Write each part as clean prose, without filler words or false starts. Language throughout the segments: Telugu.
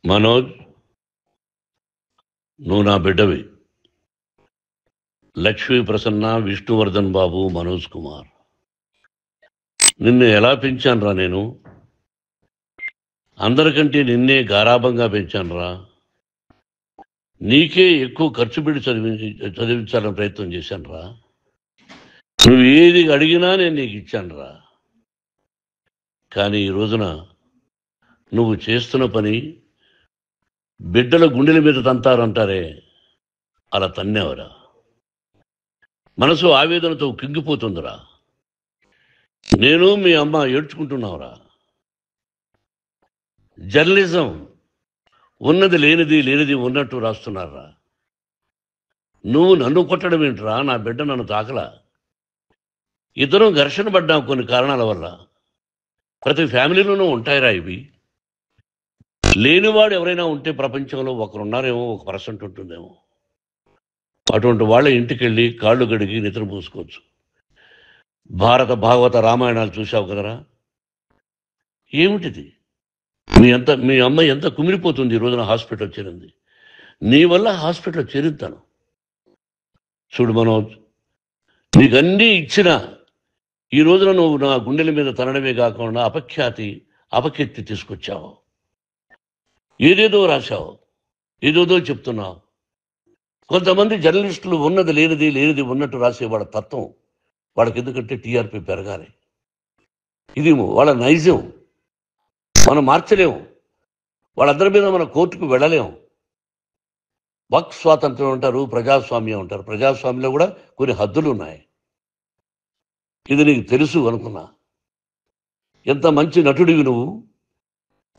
మనోజ్, నువ్వు నా బిడ్డవి. లక్ష్మీ ప్రసన్న, విష్ణువర్ధన్ బాబు, మనోజ్ కుమార్. నిన్ను ఎలా పెంచానురా నేను? అందరికంటే నిన్నే గారాభంగా పెంచానురా. నీకే ఎక్కువ ఖర్చు పెట్టి చదివించాలని ప్రయత్నం చేశానురా. నువ్వు ఏది అడిగినా నేను నీకు ఇచ్చానురా. కానీ ఈ రోజున నువ్వు చేస్తున్న పని బిడ్డల గుండెల మీద తంతారంటారే, అలా తన్నేవరా. మనసు ఆవేదనతో కింగిపోతుందిరా. నేను మీ అమ్మ ఏడ్చుకుంటున్నావురా. జర్నలిజం ఉన్నది లేనిది, లేనిది ఉన్నట్టు రాస్తున్నారా. నువ్వు నన్ను కొట్టడం ఏంట్రా? నా బిడ్డ నన్ను తాకలా. ఇద్దరం ఘర్షణ పడ్డాం కొన్ని కారణాల వల్ల. ప్రతి ఫ్యామిలీలోనూ ఉంటాయిరా ఇవి. లేనివాడు ఎవరైనా ఉంటే ప్రపంచంలో ఒకరున్నారేమో, 1% ఉంటుందేమో. అటువంటి వాళ్ళ ఇంటికి వెళ్ళి కాళ్ళు గడిగి నిద్ర పూసుకోవచ్చు. భారత భాగవత రామాయణాలు చూసావు కదరా. ఏమిటిది? మీ అమ్మ ఎంత కుమిలిపోతుంది ఈ రోజున హాస్పిటల్ చేరింది. నీ వల్ల హాస్పిటల్ చేరుతాను. చూడు మనోజ్, నీకన్నీ ఇచ్చిన ఈ రోజున నువ్వు నా గుండెల మీద తనడమే కాకుండా అపకీర్తి తీసుకొచ్చావు. ఏదేదో రాశావు, ఏదేదో చెప్తున్నావు. కొంతమంది జర్నలిస్టులు ఉన్నది లేనిది, లేనిది ఉన్నట్టు రాసే వాళ్ళ తత్వం వాళ్ళకి. ఎందుకంటే టీఆర్పీ పెరగాలి. ఇది వాళ్ళ నైజం. మనం మార్చలేము. వాళ్ళందరి మీద మన కోర్టుకు వెళ్ళలేము. వక్ స్వాతంత్రం అంటారు, ప్రజాస్వామ్యం అంటారు. ప్రజాస్వామ్యంలో కూడా కొన్ని హద్దులు ఉన్నాయి. ఇది నీకు తెలుసు అనుకున్నా. ఎంత మంచి నటుడివి నువ్వు.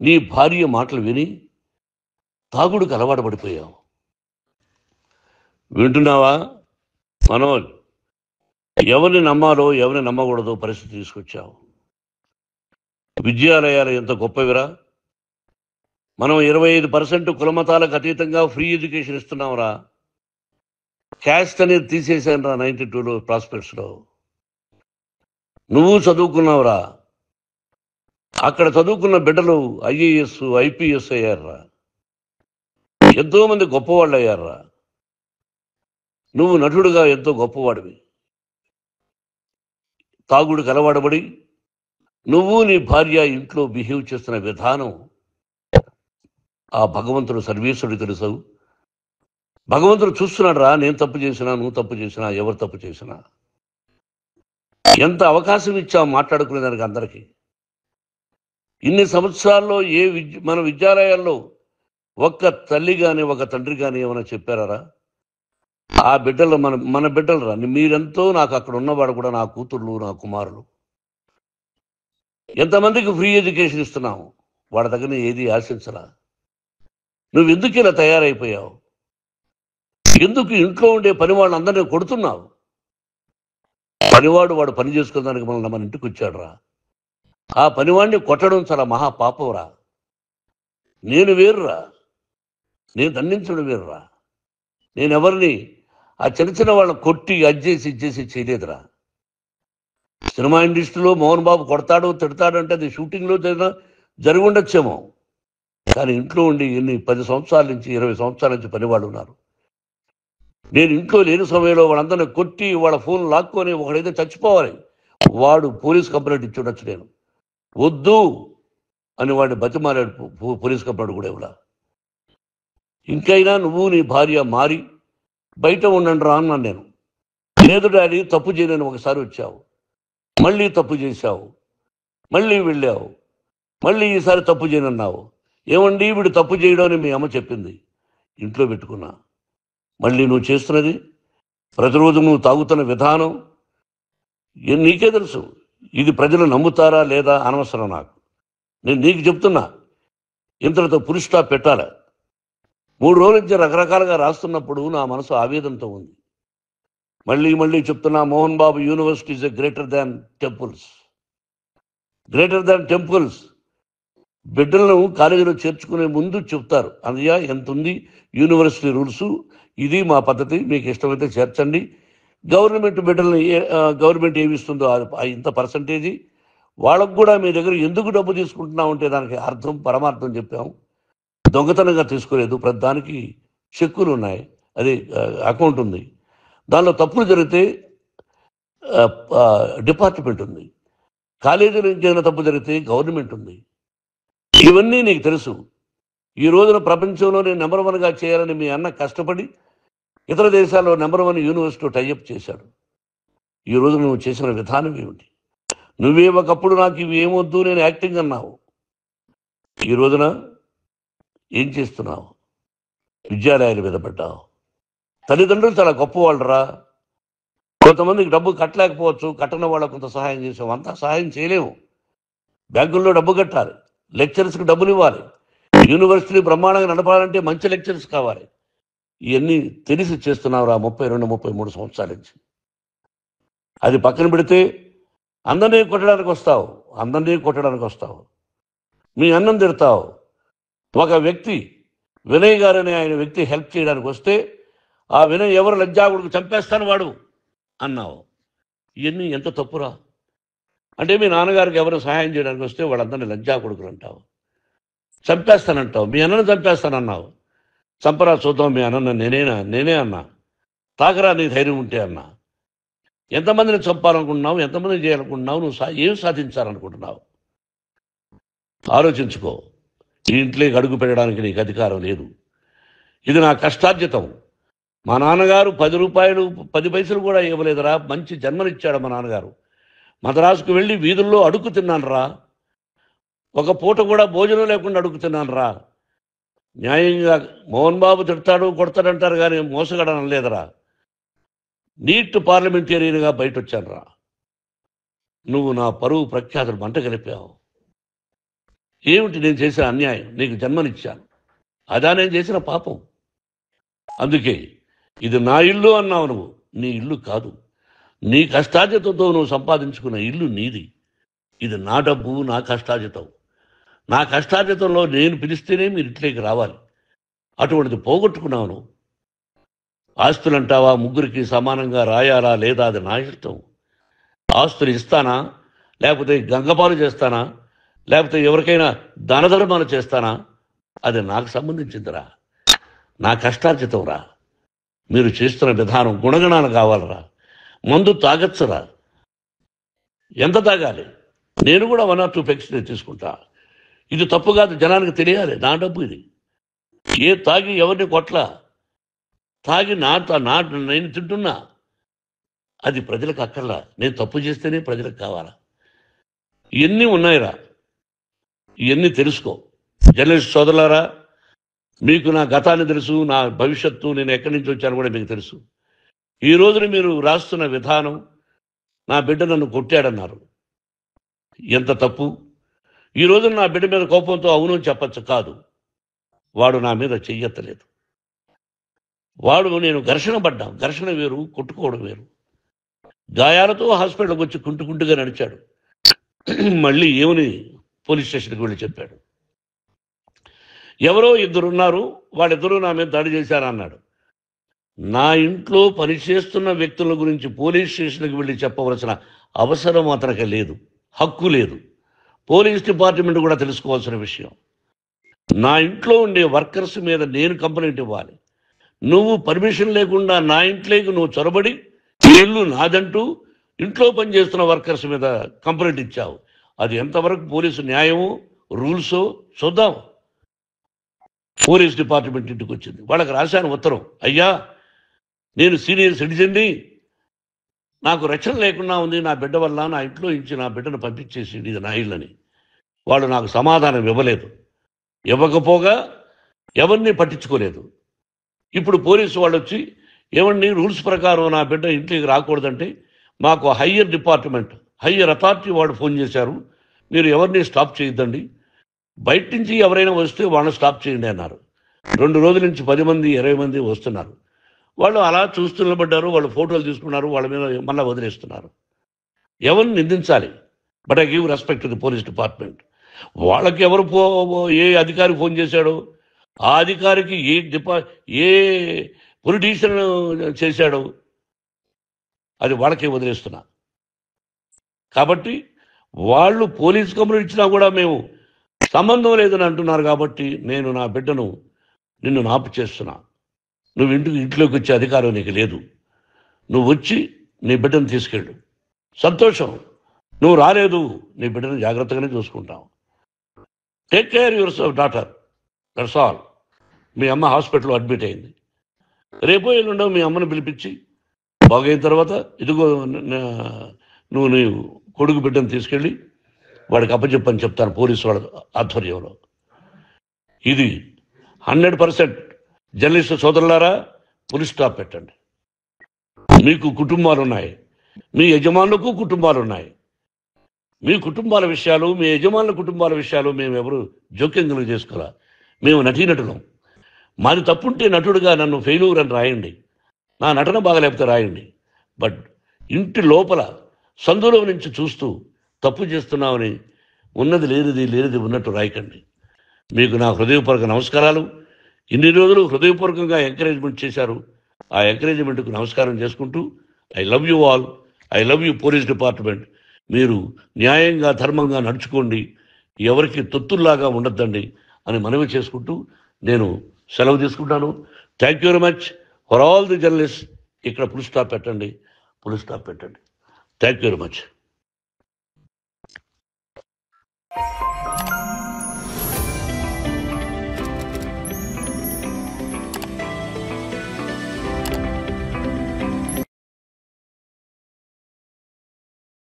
నీ భార్య మాటలు విని తాగుడుకు అలవాటు పడిపోయావు. వింటున్నావా మనోజ్? ఎవరిని నమ్మాలో ఎవరిని నమ్మకూడదో పరిస్థితి తీసుకొచ్చావు. విద్యాలయాలు ఎంత గొప్పవిరా. మనం 25% కులమతాలకు అతీతంగా ఫ్రీ ఎడ్యుకేషన్ ఇస్తున్నాంరా. క్యాస్ట్ అనేది తీసేశానురా 92లో ప్రాస్పెక్ట్స్లో. నువ్వు చదువుకున్నావురా. అక్కడ చదువుకున్న బిడ్డలు IAS, IPS అయ్యారా. ఎంతోమంది గొప్పవాళ్ళు అయ్యారా. నువ్వు నటుడుగా ఎంతో గొప్పవాడివి. తాగుడికి అలవాడబడి నువ్వు నీ భార్య ఇంట్లో బిహేవ్ చేస్తున్న విధానం ఆ భగవంతుడు సర్వేశ్వరుడు తెలుసు. భగవంతుడు చూస్తున్నాడు రా. నేను తప్పు చేసినా, నువ్వు తప్పు చేసినా, ఎవరు తప్పు చేసినా. ఎంత అవకాశం ఇచ్చావు మాట్లాడుకునేదానికి అందరికీ. ఇన్ని సంవత్సరాల్లో మన విద్యాలయాల్లో ఒక్క తల్లి కానీ ఒక తండ్రి కానీ ఏమైనా చెప్పారా? ఆ బిడ్డలు మన బిడ్డలు రా. మీరెంతో నాకు అక్కడ ఉన్నవాడు కూడా నా కూతుర్లు, నా కుమారులు. ఎంతమందికి ఫ్రీ ఎడ్యుకేషన్ ఇస్తున్నావు. వాడి దగ్గర ఏది ఆశించరా. నువ్వు ఎందుకు ఇలా తయారైపోయావు? ఎందుకు ఇంట్లో ఉండే పని వాళ్ళందరినీ కొడుతున్నావు? పనివాడు వాడు పని చేసుకోవడానికి మన ఇంటికి వచ్చాడు రా. ఆ పనివాడిని కొట్టడం చాలా మహాపాపంరా. నేను వేరురా. నేను దండించడం వేరురా. నేనెవరిని ఆ చిన్న వాళ్ళని కొట్టి ఇచ్చేసి చేయలేదురా. సినిమా ఇండస్ట్రీలో మోహన్ బాబు కొడతాడు, తిడతాడు అంటే అది షూటింగ్లో జరిగి ఉండొచ్చేమో. కానీ ఇంట్లో ఉండి 10 సంవత్సరాల నుంచి 20 సంవత్సరాల నుంచి పనివాళ్ళు ఉన్నారు. నేను ఇంట్లో లేని సమయంలో వాళ్ళందరినీ కొట్టి వాళ్ళ ఫోన్ లాక్కొని ఒకడైతే చచ్చిపోవాలి. వాడు పోలీస్ కంప్లైంట్ ఇచ్చి ఉండొచ్చు. నేను వద్దు అని వాడిని బతిమాలాడు. పోలీస్ కంప్లైంట్ కూడా ఇవ్వలా. ఇంకైనా నువ్వు నీ భార్య మారి బయట ఉండండి రా అన్నాను నేను. లేదు డాడీ, తప్పు చేయలేని ఒకసారి వచ్చావు, మళ్ళీ తప్పు చేశావు, మళ్ళీ వెళ్ళావు, మళ్ళీ ఈసారి తప్పు చేయనన్నావు. ఏమండి వీడు తప్పు చేయడం అని మీ అమ్మ చెప్పింది. ఇంట్లో పెట్టుకున్నా. మళ్ళీ నువ్వు చేస్తున్నది, ప్రతిరోజు నువ్వు తాగుతున్న విధానం నీకే తెలుసు. ఇది ప్రజలు నమ్ముతారా లేదా అనవసరం నాకు. నేను నీకు చెప్తున్నా, ఇంతటితో పులి స్టాప్ పెట్టాలి. 3 రోజుల నుంచి రకరకాలుగా రాస్తున్నప్పుడు నా మనసు ఆవేదనతో ఉంది. మళ్ళీ చెప్తున్నా, Mohan Babu university is greater than temples. Greater than temples. బిడ్డలను కాలేజీలో చేర్చుకునే ముందు చెప్తారు, అన్నయ్య ఎంత ఉంది యూనివర్సిటీ రూల్స్, ఇది మా పద్ధతి, మీకు ఇష్టమైతే చేర్చండి. గవర్నమెంట్ ఏమి ఇస్తుందో ఇంత పర్సంటేజీ వాళ్ళకు కూడా మీ దగ్గర ఎందుకు డబ్బు తీసుకుంటున్నాం అంటే దానికి అర్థం పరమార్థం చెప్పాము. దొంగతనంగా తీసుకోలేదు, ప్రతిదానికి చెక్కులు ఉన్నాయి, అది అకౌంట్ ఉంది. దానిలో తప్పులు జరిగితే డిపార్ట్మెంట్ ఉంది. కాలేజీలో ఇంకేమైనా తప్పు జరిగితే గవర్నమెంట్ ఉంది. ఇవన్నీ నీకు తెలుసు. ఈ రోజున ప్రపంచంలో నేను నెంబర్ 1గా చేయాలని మీ అన్న కష్టపడి ఇతర దేశాల్లో నెంబర్ 1 యూనివర్సిటీ టైఅప్ చేశాడు. ఈ రోజు నువ్వు చేసిన విధానం ఏమిటి? నువ్వే ఒకప్పుడు నాకు ఇవి ఏమొద్దు, నేను యాక్టింగ్ అన్నావు. ఈ రోజున ఏం చేస్తున్నావు? విద్యాలయాల మీద పడ్డావు. తల్లిదండ్రులు చాలా గొప్పవాళ్ళరా. కొంతమందికి డబ్బు కట్టలేకపోవచ్చు, కట్టని వాళ్ళకు కొంత సహాయం చేసాం, అంతా సహాయం చేయలేము. బ్యాంకుల్లో డబ్బు కట్టాలి, లెక్చరర్స్కి డబ్బులు ఇవ్వాలి, యూనివర్సిటీ బ్రహ్మాండంగా నడపాలంటే మంచి లెక్చరర్స్ కావాలి. ఇవన్నీ తెలిసి చేస్తున్నావురా 32-33 సంవత్సరాల నుంచి. అది పక్కన పెడితే అందరినీ కొట్టడానికి వస్తావు, మీ అన్నం తిడతావు. ఒక వ్యక్తి వినయ్ గారనే ఆయన వ్యక్తి హెల్ప్ చేయడానికి వస్తే ఆ వినయ్ ఎవరు లజ్జాగుడికి చంపేస్తాను వాడు అన్నావు. ఇవన్నీ ఎంత తప్పురా? అంటే మీ నాన్నగారికి ఎవరు సహాయం చేయడానికి వస్తే వాళ్ళందరినీ లజ్జాగుడుకులు అంటావు, చంపేస్తానంటావు. మీ అన్నను చంపేస్తానన్నావు. చంపరా చూద్దాం మీ అన్న. నేనే అన్నా. తాకరా నీ ధైర్యం ఉంటే అన్నా. ఎంతమందిని చంపాలనుకుంటున్నావు? ఎంతమందిని చేయాలనుకుంటున్నావు? నువ్వు ఏం సాధించాలనుకుంటున్నావు? ఆలోచించుకో. ఈ ఇంట్లోకి అడుగు పెట్టడానికి నీకు అధికారం లేదు. ఇది నా కష్టార్జితం. మా నాన్నగారు 10 రూపాయలు 10 పైసలు కూడా ఇవ్వలేదురా. మంచి జన్మనిచ్చాడు మా నాన్నగారు. మద్రాసుకు వెళ్ళి వీధుల్లో అడుగు తిన్నాను రా. ఒక పూట కూడా భోజనం లేకుండా అడుగు తిన్నాను రా. న్యాయంగా మోహన్ బాబు తిడతాడు కొడతాడంటారు కానీ మోసగడనం లేదురా. నీట్ పార్లమెంటేరియన్గా బయట వచ్చాను రా. నువ్వు నా పరువు ప్రఖ్యాతులు మంట కలిపావు. ఏమిటి నేను చేసిన అన్యాయం? నీకు జన్మనిచ్చాను, అదా నేను చేసిన పాపం. అందుకే ఇది నా ఇల్లు అన్నావు. నువ్వు నీ ఇల్లు కాదు. నీ కష్టార్జితంతో నువ్వు సంపాదించుకున్న ఇల్లు నీది. ఇది నా డబ్బు, నా కష్టార్జితం. నా కష్టార్జితంలో నేను పిలిస్తేనే మీరు ఇంట్లోకి రావాలి. అటువంటిది పోగొట్టుకున్నావు నువ్వు. ఆస్తులు అంటావా? ముగ్గురికి సమానంగా రాయాలా లేదా అది నా ఇష్టం. ఆస్తులు ఇస్తానా, లేకపోతే గంగపాలు చేస్తానా, లేకపోతే ఎవరికైనా దానధర్మాలు చేస్తానా, అది నాకు సంబంధించిందిరా. నా కష్టార్జితం రా. మీరు చేస్తున్న విధానం గుణగణాలు కావాలరా. మందు తాగచ్చురా. ఎంత తాగాలి? నేను కూడా 1 or 2 పెగ్స్ తీసుకుంటా. ఇది తప్పు కాదు, జనానికి తెలియాలి. నా డబ్బు ఇది. తాగి ఎవరిని కొట్లా, తాగి నేను తింటున్నా. అది ప్రజలకు అక్కర్లా. నేను తప్పు చేస్తేనే ప్రజలకు కావాలా. ఇవన్నీ ఉన్నాయిరా. ఇవన్నీ తెలుసుకో. జర్నలిస్ట్ సోదరులారా, మీకు నా గతాన్ని తెలుసు, నా భవిష్యత్తు, నేను ఎక్కడి నుంచి వచ్చాను కూడా మీకు తెలుసు. ఈ రోజున మీరు రాస్తున్న విధానం, నా బిడ్డ నన్ను కొట్టాడన్నారు. ఎంత తప్పు! ఈ రోజున నా బిడ్డ మీద కోపంతో అవును చెప్పచ్చు. కాదు, వాడు నా మీద చెయ్యెత్తలేదు. నేను ఘర్షణ పడ్డాం. ఘర్షణ వేరు, కొట్టుకోవడం వేరు. గాయాలతో హాస్పిటల్కి వచ్చి కుంటుకుంటుగా నడిచాడు. మళ్ళీ ఏమని పోలీస్ స్టేషన్కి వెళ్ళి చెప్పాడు. ఎవరో 2 ఉన్నారు, వాళ్ళిద్దరూ నా మీద దాడి చేశారన్నాడు. నా ఇంట్లో పనిచేస్తున్న వ్యక్తుల గురించి పోలీస్ స్టేషన్కి వెళ్ళి చెప్పవలసిన అవసరం అతనికి లేదు, హక్కు లేదు. పోలీస్ డిపార్ట్మెంట్ కూడా తెలుసుకోవాల్సిన విషయం. నా ఇంట్లో ఉండే వర్కర్స్ మీద నేను కంప్లైంట్ ఇవ్వాలి. నువ్వు పర్మిషన్ లేకుండా నా ఇంట్లోకి నువ్వు చొరబడి ఇల్లు నాదంటూ ఇంట్లో పనిచేస్తున్న వర్కర్స్ మీద కంప్లైంట్ ఇచ్చావు. అది ఎంతవరకు పోలీసు న్యాయమో రూల్సో చూద్దాం. పోలీస్ డిపార్ట్మెంట్ ఇంటికి వచ్చింది. వాళ్ళకి రాశాను ఉత్తరం, అయ్యా నేను సీనియర్ సిటిజన్ని, నాకు రక్షణ లేకుండా ఉంది, నా బిడ్డ వల్ల నా ఇంట్లో నుంచి నా బిడ్డను పంపించేసి ఇది నా ఇల్లని. వాళ్ళు నాకు సమాధానం ఇవ్వలేదు. ఇవ్వకపోగా ఎవరిని పట్టించుకోలేదు. ఇప్పుడు పోలీసు వాళ్ళు వచ్చి ఏమండి రూల్స్ ప్రకారం నా బిడ్డ ఇంటికి రాకూడదంటే మాకు హయ్యర్ డిపార్ట్మెంట్, హయ్యర్ అథారిటీ వాళ్ళు ఫోన్ చేశారు, మీరు ఎవరిని స్టాప్ చేయొద్దండి, బయట నుంచి ఎవరైనా వస్తే వాళ్ళని స్టాప్ చేయండి అన్నారు. 2 రోజుల నుంచి 10 మంది 20 మంది వస్తున్నారు. వాళ్ళు అలా చూస్తూ నిలబడ్డారు. వాళ్ళు ఫోటోలు తీసుకున్నారు, వాళ్ళ మీద మళ్ళీ వదిలేస్తున్నారు. ఎవరిని నిందించాలి? But I give respect to the police department. వాళ్ళకి ఎవరు ఏ అధికారి ఫోన్ చేశాడో, ఆ అధికారికి ఏ పొలిటీషియన్ చేశాడో అది వాళ్ళకే వదిలేస్తున్నా. కాబట్టి వాళ్ళు పోలీస్ కంప్లైంట్ ఇచ్చినా కూడా మేము సంబంధం లేదని అంటున్నారు కాబట్టి నేను నా బిడ్డను నిన్ను నాపు చేస్తున్నా. నువ్వు ఇంట్లోకి వచ్చే అధికారం నీకు లేదు. నువ్వు వచ్చి నీ బిడ్డను తీసుకెళ్ళు. సంతోషం. నువ్వు రాలేదు, నీ బిడ్డను జాగ్రత్తగానే చూసుకుంటావు. Take care your daughter, that's all. మీ అమ్మ హాస్పిటల్లో అడ్మిట్ అయింది. రేపో ఎల్లుండో మీ అమ్మను పిలిపించి బాగైన తర్వాత ఇదిగో నువ్వు నీ కొడుకు బిడ్డను తీసుకెళ్ళి వాడికి అప్పచెప్పని చెప్తాను పోలీసు వాళ్ళ ఆధ్వర్యంలో. ఇది 100% జర్నలిస్టు సోదరులారా, ఫుల్ స్టాప్ పెట్టండి. మీకు కుటుంబాలు ఉన్నాయి, మీ యజమానులకు కుటుంబాలు ఉన్నాయి. మీ కుటుంబాల విషయాలు, మీ యజమానుల కుటుంబాల విషయాలు మేము ఎవరు జోక్యం కలుగు చేసుకోవాలా. మేము నటీనటులం. మాది తప్పుంటే నటుడుగా నన్ను ఫెయిల్యూర్ అని రాయండి, నా నటన బాగలేకపోతే రాయండి. బట్ ఇంటి లోపల సందులో నుంచి చూస్తూ తప్పు చేస్తున్నామని ఉన్నది లేనిది ఉన్నట్టు రాయకండి. మీకు నా హృదయపూర్వక నమస్కారాలు. ఇన్ని రోజులు హృదయపూర్వకంగా ఎంకరేజ్మెంట్ చేశారు. ఆ ఎంకరేజ్మెంట్కు నమస్కారం చేసుకుంటూ I love you all. I love you police department. మీరు న్యాయంగా ధర్మంగా నడుచుకోండి, ఎవరికి తొత్తుల్లాగా ఉండొద్దండి అని మనవి చేసుకుంటూ నేను సెలవు తీసుకుంటాను. Thank you very much for all the journalist. ఇక్కడ ఫుల్ స్టాప్ పెట్టండి, ఫుల్ స్టాప్ పెట్టండి. Thank you very much.